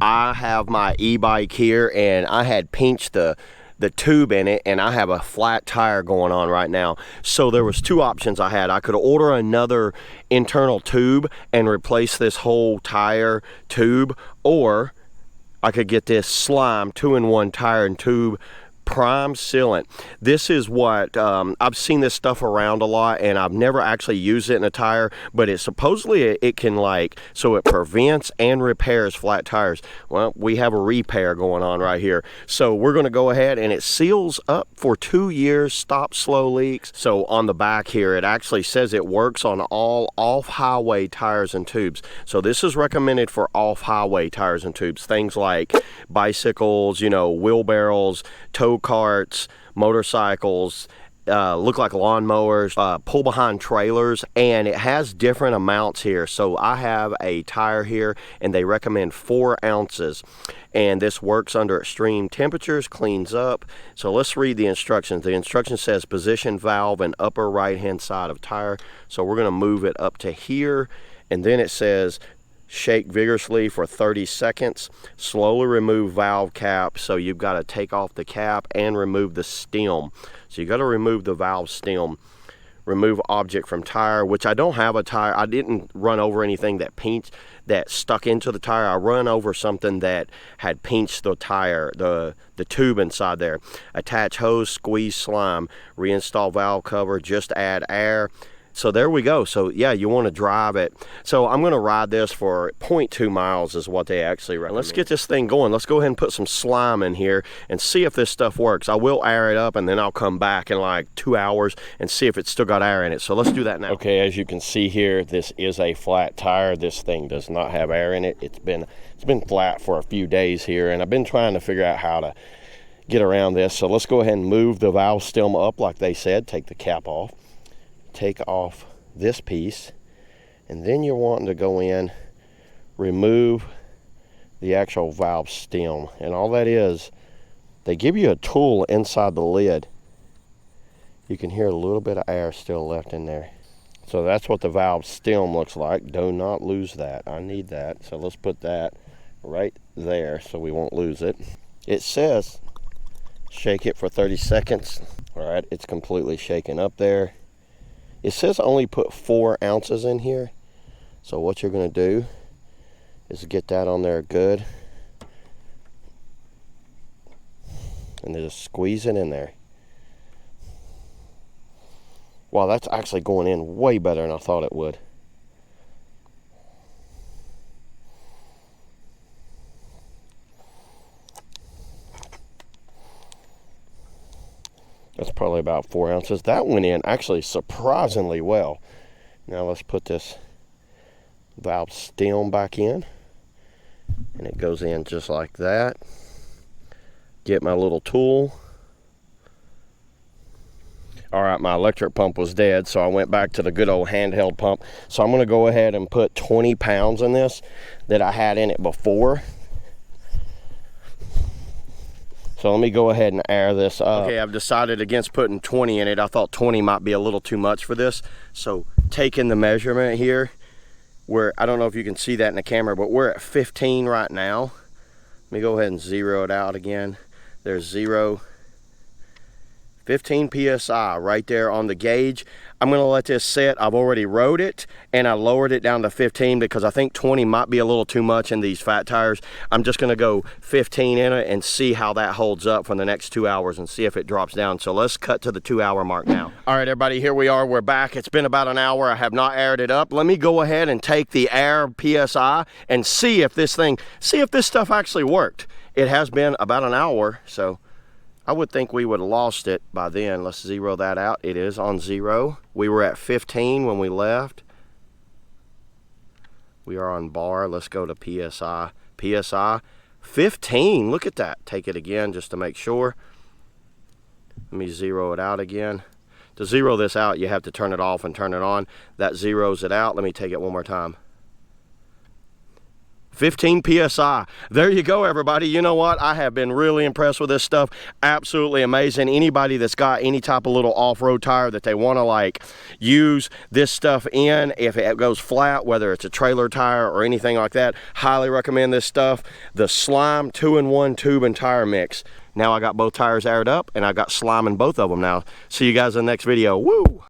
I have my e-bike here, and I had pinched the tube in it, and I have a flat tire going on right now. So there was two options I had. I could order another internal tube and replace this whole tire tube, or I could get this Slime 2-in-1 tire and tube prime sealant. This is what I've seen this stuff around a lot, and I've never actually used it in a tire, but it supposedly it can, like, so it prevents and repairs flat tires. Well, we have a repair going on right here, so we're going to go ahead, and it seals up for 2 years, stops slow leaks. So on the back here it actually says it works on all off-highway tires and tubes. So this is recommended for off-highway tires and tubes, things like bicycles, you know, wheelbarrows, tow carts, motorcycles, look like lawn mowers, pull behind trailers, and it has different amounts here. So I have a tire here, and they recommend 4 ounces, and this works under extreme temperatures, cleans up. So let's read the instructions. The instruction says position valve in upper right hand side of tire. So we're going to move it up to here, and then it says shake vigorously for 30 seconds. Slowly remove valve cap. So you've got to take off the cap and remove the stem. So you got to remove the valve stem. Remove object from tire, which I don't have a tire. I didn't run over anything that stuck into the tire. I run over something that had pinched the tire, the tube inside there. Attach hose, squeeze slime, reinstall valve cover, just add air. So there we go. So yeah, you want to drive it. So I'm going to ride this for 0.2 miles is what they actually recommend. Let's get this thing going. Let's go ahead and put some slime in here and see if this stuff works. I will air it up, and then I'll come back in like 2 hours and see if it's still got air in it. So let's do that now. Okay, as you can see here, this is a flat tire. This thing does not have air in it. It's been flat for a few days here, and I've been trying to figure out how to get around this. So let's go ahead and move the valve stem up like they said. Take the cap off. Take off this piece, and then you're wanting to go in, remove the actual valve stem, and all that is, they give you a tool inside the lid. You can hear a little bit of air still left in there. So that's what the valve stem looks like. Do not lose that. I need that. So let's put that right there so we won't lose it. It says shake it for 30 seconds. All right, it's completely shaken up there. It says only put 4 ounces in here. So what you're going to do is get that on there good. And just squeeze it in there. Wow, that's actually going in way better than I thought it would. That's probably about 4 ounces. That went in actually surprisingly well. Now let's put this valve stem back in. And it goes in just like that. Get my little tool. All right, my electric pump was dead, so I went back to the good old handheld pump. So I'm going to go ahead and put 20 pounds in this that I had in it before. So let me go ahead and air this up. Okay, I've decided against putting 20 in it. I thought 20 might be a little too much for this. So taking the measurement here, I don't know if you can see that in the camera, but we're at 15 right now. Let me go ahead and zero it out again. There's 0. 15 psi right there on the gauge. I'm going to let this sit. I've already rode it, and I lowered it down to 15 because I think 20 might be a little too much in these fat tires. I'm just going to go 15 in it and see how that holds up for the next 2 hours and see if it drops down. So let's cut to the 2 hour mark now. All right, everybody, here we are. We're back. It's been about an hour. I have not aired it up. Let me go ahead and take the air PSI and see if this stuff actually worked. It has been about an hour, so I would think we would have lost it by then. Let's zero that out. It is on 0. We were at 15 when we left. We are on bar. Let's go to PSI. PSI 15. Look at that. Take it again just to make sure. Let me zero it out again. To zero this out, you have to turn it off and turn it on. That zeroes it out. Let me take it one more time. 15 PSI. There you go, everybody. You know what? I have been really impressed with this stuff. Absolutely amazing. Anybody that's got any type of little off-road tire that they want to like use this stuff in, if it goes flat, whether it's a trailer tire or anything like that, highly recommend this stuff. The Slime 2-in-1 tube and tire mix. Now I got both tires aired up and I got slime in both of them now. See you guys in the next video. Woo!